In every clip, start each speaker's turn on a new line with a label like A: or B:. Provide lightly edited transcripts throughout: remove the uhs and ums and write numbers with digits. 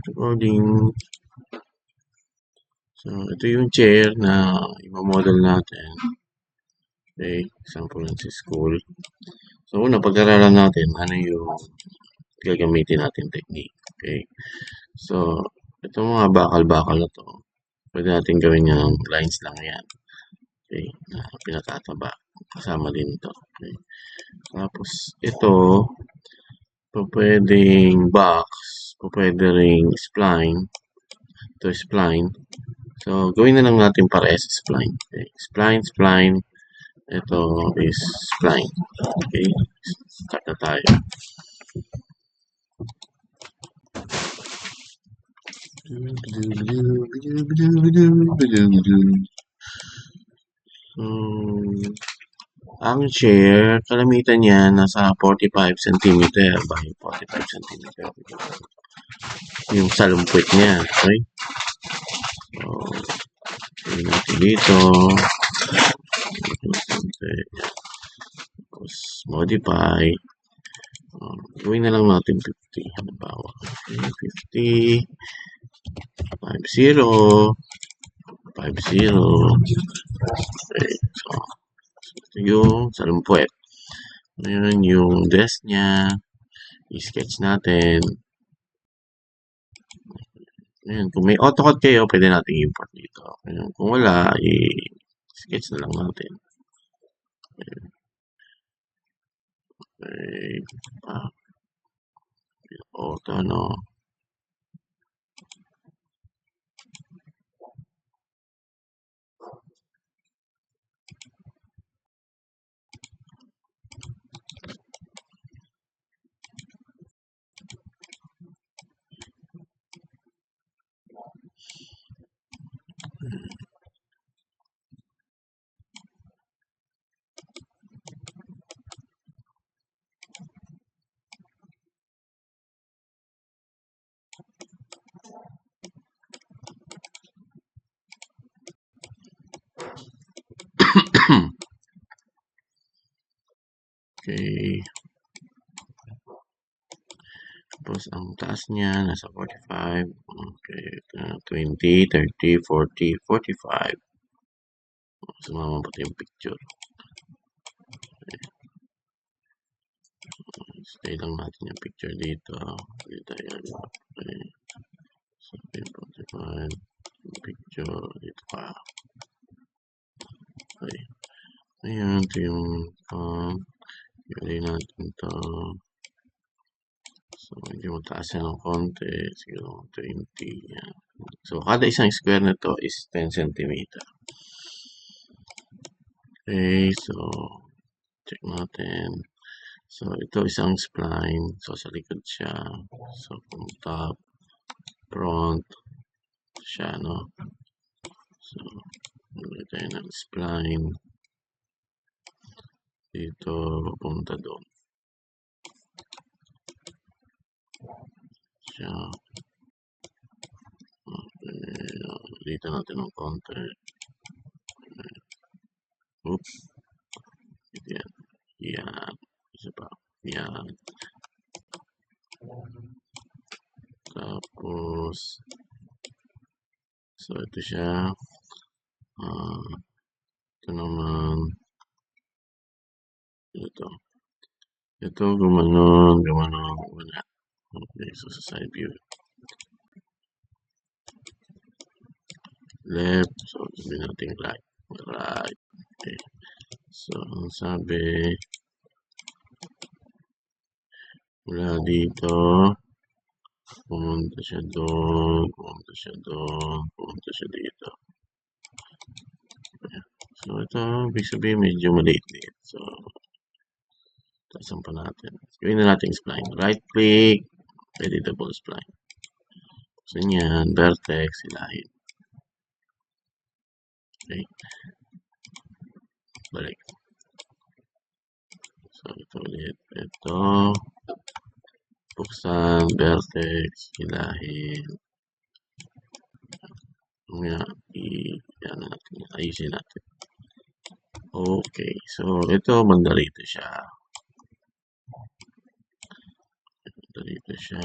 A: Recording. So, ito yung chair na i-model natin. Okay, example lang sa school. So, una, pag-aralan natin ano yung gagamitin natin technique. Okay. So, itong mga bakal-bakal na to, pwede natin gawin yung lines lang yan. Okay, na pinatataba. Kasama din ito. Okay. Tapos, ito, pwedeng box, pwede ring spline. Ito spline. So, gawin na lang natin para sa spline. Okay. Spline. Ito is spline. Okay. Start na tayo. Ang chair, kalamitan niya nasa 45 cm by 45 cm. Yung salumpit niya. Okay. So, gawin natin dito. Tapos, modify. Gawin na lang natin 50. Halimbawa. Okay, 50. 50. 50. Okay. So, ito yung salumpit. Ngayon, yung desk niya. I-sketch natin. Ngayon, kung may AutoCAD kayo, pwede natin import dito. Ngayon, kung wala, i-sketch na lang natin. Okay. Auto, no? Okay. Tapos, ang taas niya, nasa 45. Okay. 20, 30, 40, 45. Sumama pati yung picture. Okay. Stay lang natin yung picture dito. Dito yan. Okay. So, 45. Picture. Dito pa. Okay. Ayan. Ito yung gawin natin ito. So, medyo mataas yan ng konti. Siguro 20. Yan. So, kada isang square na to is 10 cm. Okay. So, check natin. So, ito isang spline. So, sa likod siya. So, from top, front, siya, no? So, ulit tayo ng spline. Dito, punta doon. Siya. Okay. Dito natin ng konti. Okay. Oops. Yan. Yan. Isa pa. Yan. Tapos, so, ito siya. Ito naman. Ito, gumanon. Wala. Okay, so sa side view. Left. So, sabihin natin right. Right. Okay. So, ang sabi, mula dito, pumunta siya doon, pumunta siya dito. Okay. So, ito, ibig sabihin, medyo maliit-liit. So, tasan pa natin. Gawin na natin spline. Right click, editable spline. So, yan, vertex, ilahin. Okay. Balik. So, ito ulit. Ito, buksan, vertex, ilahin. Yan natin. Ayusin natin. Okay. So, ito, banda rito siya. Dito siya.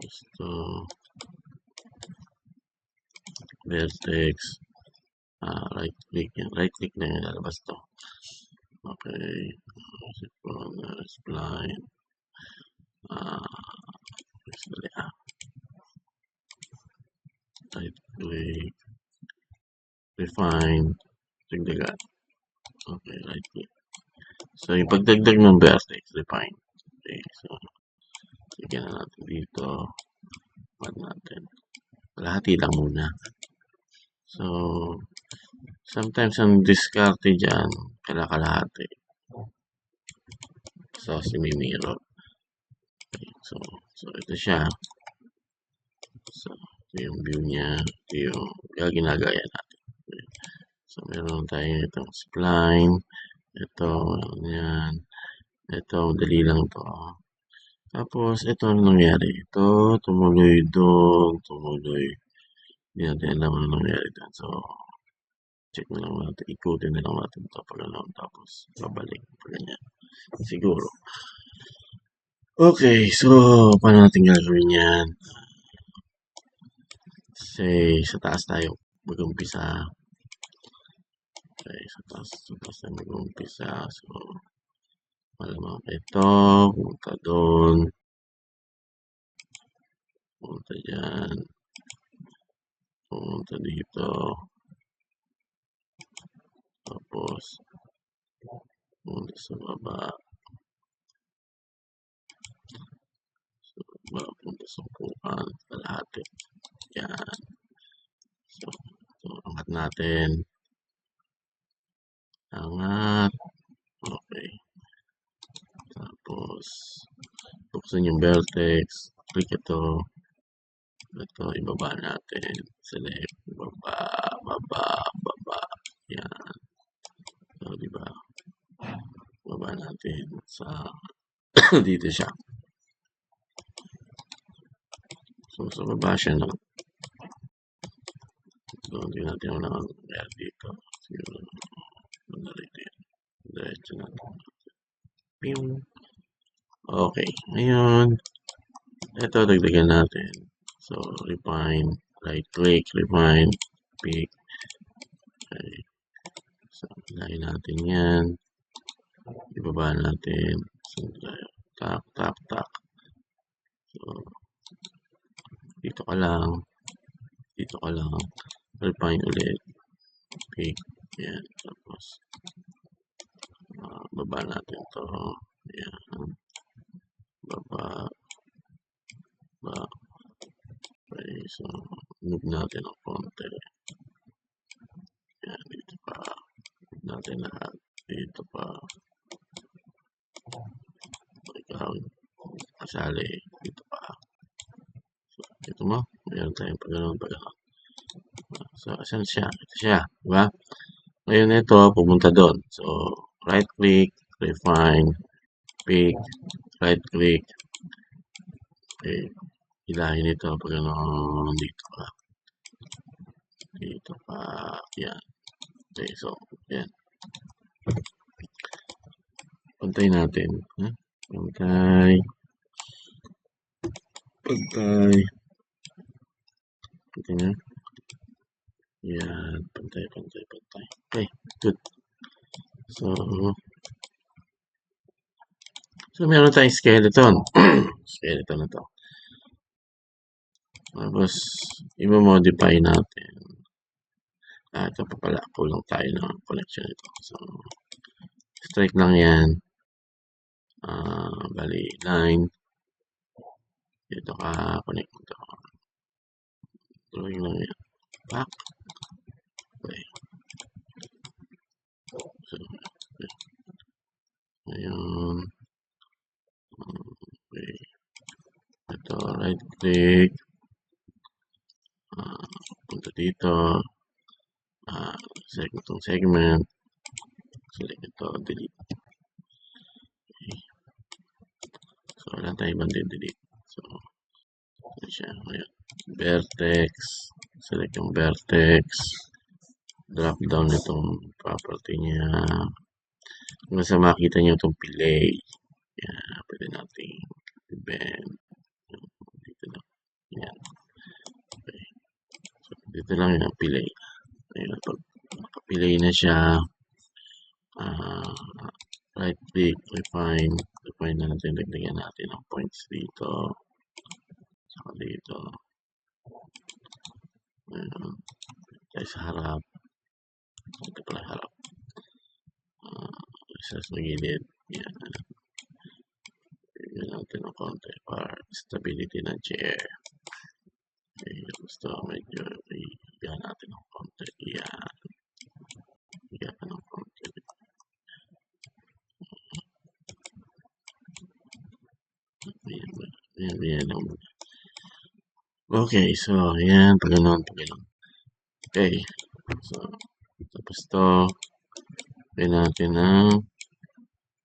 A: Gusto vertex. Right click. Yan. Right click na yung lalabas to. Okay. Spline. Right click. Refine. Dagdagan. Okay, right click. So, yung pagdagdag ng vertex, refine. Okay, so, bigyan na natin dito. Add natin. Kalahati lang muna. So, sometimes ang diskarte dyan, kalahati. So, sinimiro. Okay, so, ito siya. So, ito yung view niya. Ito yung ginagaya natin. Okay. So, meron tayo itong spline. Ito, yan. Ito, dali lang to. Tapos, ito ang nangyari. Ito, tumuloy doon, tumuloy. Hindi natin alam ang nangyari doon. So, check na lang natin. Ikutin na lang natin ito pag ano. Tapos, babalik. Pag ganyan. Siguro. Okay, so, paano natin gagawin yan? Say, sa taas tayo mag-umpisa. Okay, sa taas tayo mag-umpisa. So, malamang ito, punta doon, punta dyan, punta dito, tapos, punta sa baba, punta sa upuan, kalahati. Yan. So, angat natin. Angat. Okay. Tapos, buksan yung vertex. Click ito. Ito, ibaba natin. Select. Baba. Yan. So, diba? Baba natin sa dito siya. So, sa baba siya na. So, hindi natin wala kang dito. Siguro, madali din. Diretso natin. Ping. Okay. Ngayon, ito, dagdagan natin. So, refine. Right click, refine. Pick. Okay. So, lain natin yan. Ibaba natin. So, tak. So, dito ka lang. Refine ulit. Pick. Yan. Tapos, baba natin to. Yan. Baba. Okay. So, move natin ang konti. Yan. Dito pa. Move natin lahat. Dito pa. Ikaw. Kasali. Dito pa. So, ito mo. Mayroon tayong pag-ganon. So, asan siya? Ito siya. Diba? Ngayon ito, pumunta doon. So, right click, refine, pick, right click. Okay. Ilahin ito pag ano, dito pa. Dito pa. Yan. Okay, so, yan. Pantay natin. Pantay. Pantay na. Yan. Pantay. Okay, good. So meron tayong skeleton. Skeleton na to. Tapos, i-modify natin. Ito pa pala. Kulang tayo ng connection ito. So, strike lang yan. Bali, line. Dito ka, connect mo ito. Drawing lang yan. Back. Okay. So, okay. Ngayon. Okay. Ito, right click. Punta dito. Select itong segment. Select ito, delete. Okay. So, wala tayo ibang delete. So, ito siya. Ngayon, vertex. Select yung vertex. Drop down itong property niya. Hanggang sa makita niyo itong fillet. Yan, pwede natin i-bend. Dito na. Ito lang yung pilay. Ayun, pag nakapilay na siya, right click, refine na natin, dagdagan natin ang points dito, saka dito. Ayun, tayo sa harap. Ito pala harap. Isa sa gilid. Yan. Bigyan natin ng konti para stability ng chair. Okay, gusto medyo bigyan natin ng konti. Yan. Bigyan ka ng konti. Yan. Okay, so yan. Pag ganun. Okay. So, tapos to. Pwede natin ng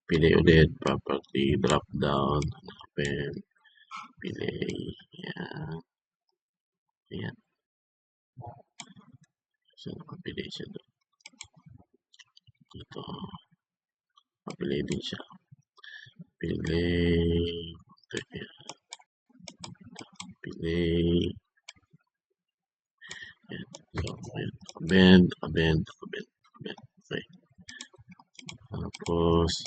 A: pili ulit. Property. Drop down. Hanapin. Pili. Yan. Ayan. So, nakapili siya doon. Ito. Nakapili din siya. Pili. Ayan. Pili. Ayan. So, ayan. Nakabend. Okay. Tapos,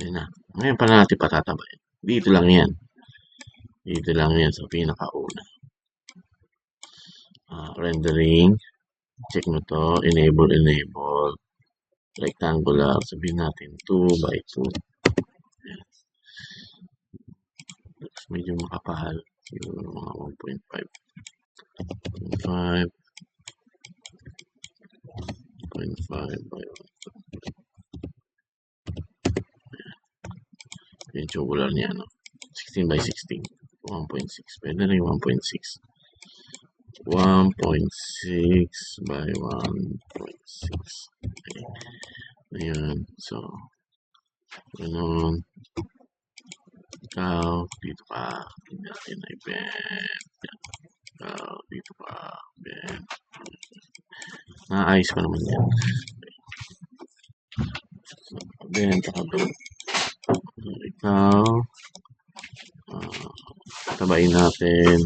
A: ayan na. Ngayon pa natin patatabayin. Dito lang yan. Sa pinakauna. Rendering. Check mo to. Enable. Rectangular. Sabihin natin 2x2. Ayan. Tapos medyo makapahal. Siguro mga 1.5. 0.5 by 1. Yung tubular niya, no? 16 by 16. 1.6. Pwede na yung 1.6. 1.6 by 1.6. Okay. Ayan. So, ganun. Ikaw, dito ka. Hindi natin na i-bend. Ikaw, dito ka. Bend. Naayos pa naman yan. So, bend ka doon. So, ikaw, tabayin natin.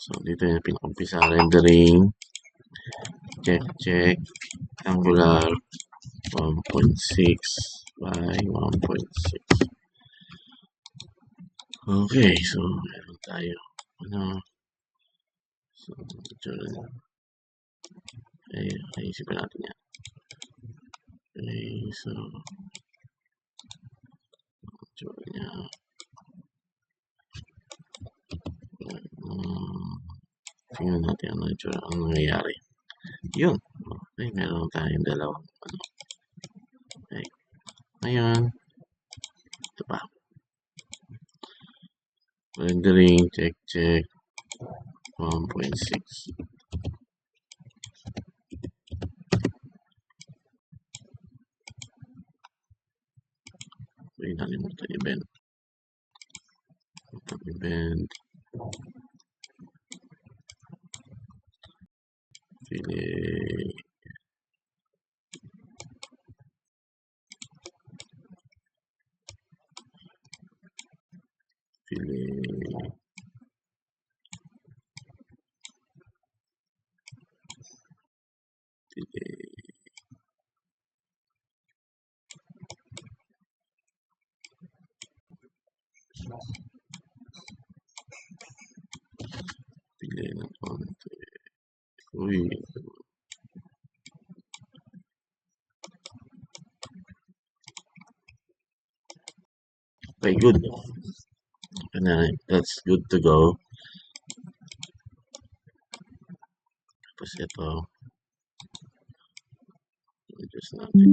A: So, dito yung pinakampisa, rendering. Check. Angular 1.6 by 1.6. Okay, so meron tayo. So, ayusin natin yan. Okay, so niya. Tingnan natin ang nangyayari. Yun. Okay, meron tayong dalawang Okay. Ngayon, ito pa. Rendering, check. 1.6. Wait, nalimutan i-bend. Pili. Pili ng konti. Uy. Okay, good. That's good to go. Tapos ito. Adjust natin.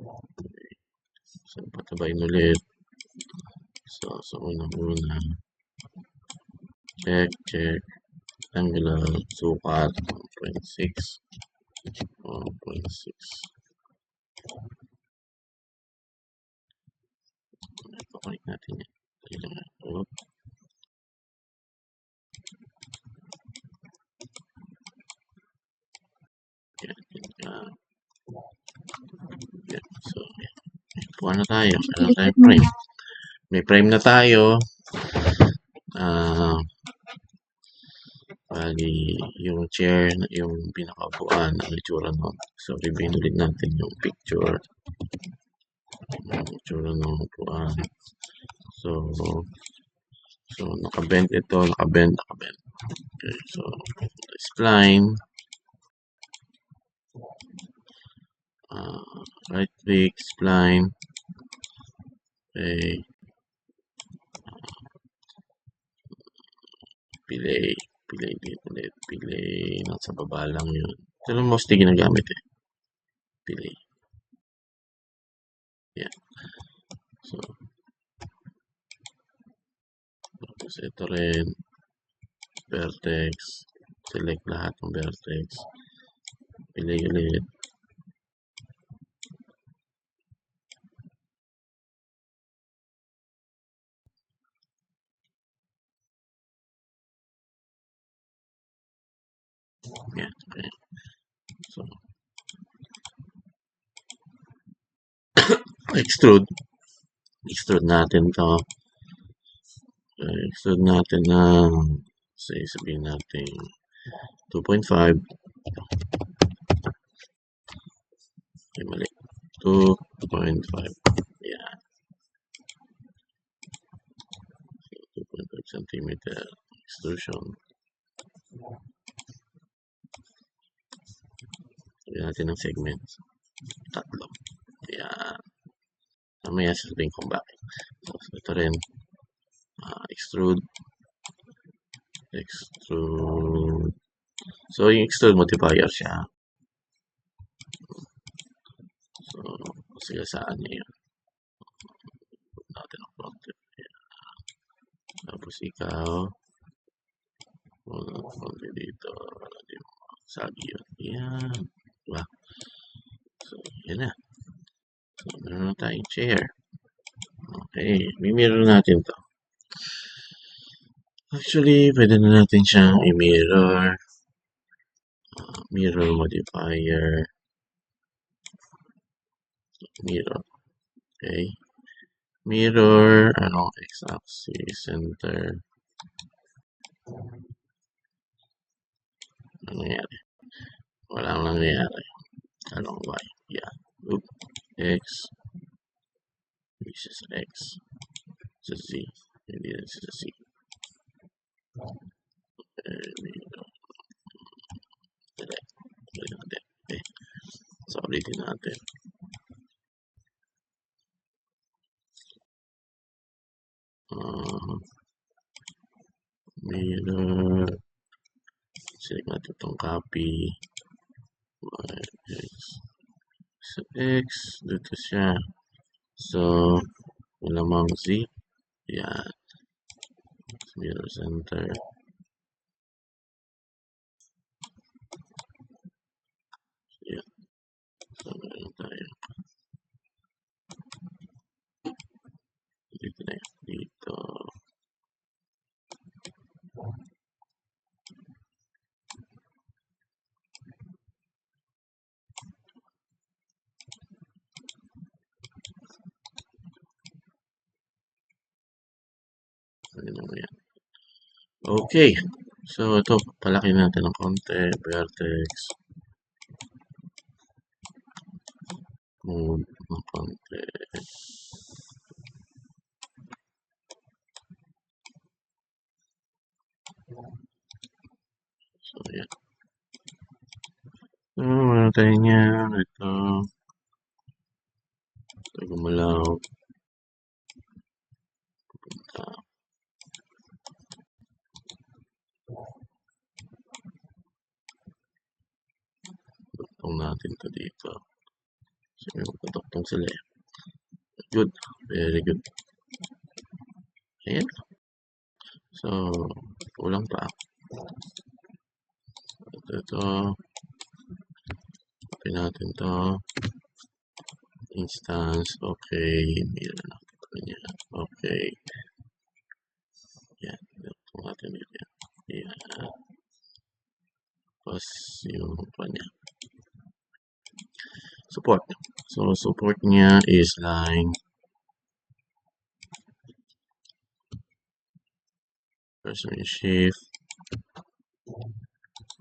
A: Okay. So, patabayin ulit. So, unang-una. Check. Rectangular. Sukat. 1.6. 1.6. Ipakalik natin yan. So, puha na tayo. Meron tayong frame. May frame na tayo. bali yung chair, yung pinakaupuan, ang itsura nun. So, reviewin ulit natin yung picture. Yung itsura ng upuan. So, nakabend ito, nakabend. Okay, so, spline. Right click, spline. Okay. Pilay din ulit. Pilay, nasa baba lang yun. Ito lang mostly ginagamit eh. Pilay. Yeah. So, tapos ito rin. Vertex. Select lahat ng vertex. Pilay ulit. Yeah, okay. So, extrude natin to. Extrude natin ng, sabihin natin 2.5. Okay, mali. 2.5. Yeah. 2.5 centimeter extrusion. Lagyan natin ng segments. 3. Yan. Mamaya sasabihin kung bakit. So, ito rin. Extrude. So, yung extrude modifier siya. So, sige saan niya yun. Put natin ang konti. Tapos ikaw. Konti dito. Hindi mo sagi yun. Yan. Diba? So, yan na. So, meron na tayong chair. Okay. Mirror natin to. Actually, pwede na natin siyang i-mirror. Mirror modifier. Mirror. Okay. Mirror, x-axis, center. Ano nangyari? Walang nangyari. Anong y? Yeah. Oop. X. This is x. Sa z. Hindi na sa z. Okay. So, ulitin natin. Mirror. Select natin itong copy. X. Sa x. Dito siya. So, lamang z. Yan. Mirror center. Yan. So, meron tayo. Dito na yan. Dito. Okay. So, ito. Palaki natin ng konti. Vertex. Move ng konti. So, yan. So, meron tayo niyan. Ito. Ito gumalaw. Pupunta. Duktong natin ito dito. So, may magpaduktong sila eh. Good. Very good. Ayan. So, kulang pa. Ito. Copy natin to. Instance. Okay. Mirror natin ito niya. Okay. Yan. Duktong natin dito. Yan. Tapos yung pa niya. Support. So, support niya is line Press mo yung shift.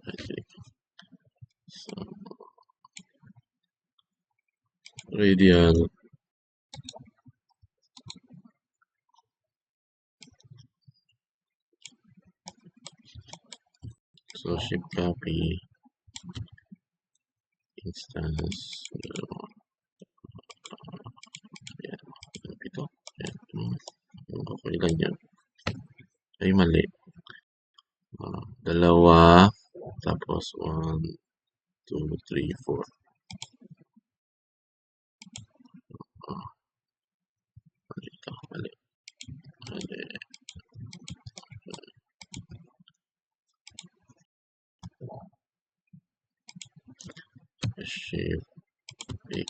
A: Right click. So, radial. So, shift copy. Instance. Ayan. Ito. Ayan. Okay lang yan. Ay, mali. Dalawa. Tapos, 1, 2, 3, 4. Mali ito. Mali. Mali. Shift. Click.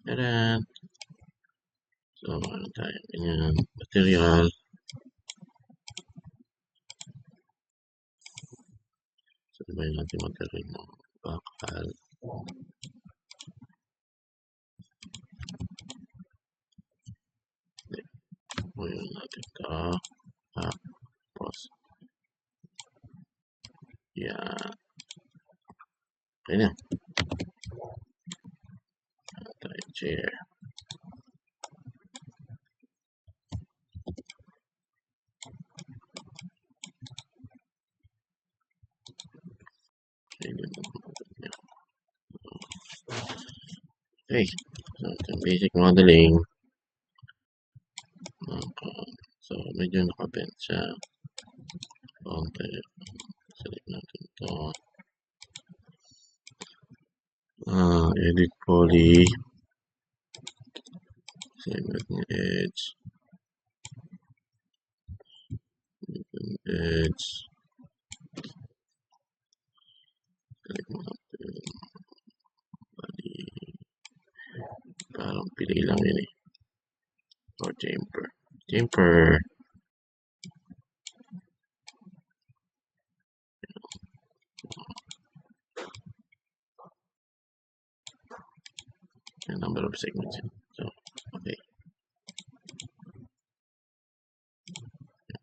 A: Ayan. So, ano tayo? Ganyan. Material. So, sabayin natin magkaroon ng bakal. Ngayon natin ito. Tapos. Yan. Okay na. Tayo chair. Okay. So, itong basic modeling. So, medyo nakabend siya. Okay. Select natin ito. Edit poly. Segment ng edge. Edge. Select mo natin. Bali. Parang pili lang yun eh. Or chamfer. Chamfer. The number of segments. So, okay.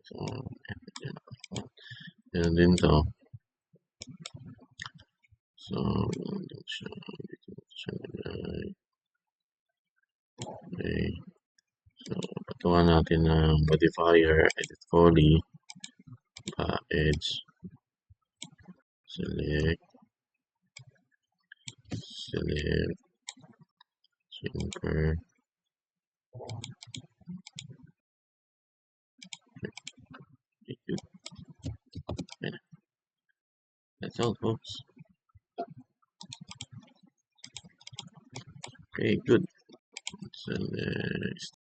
A: So, yan din to. So, dito siya. Okay. So, patuwa natin ng modifier, edit poly, edge, select, chamfer, that's all, folks. Okay, good. Select.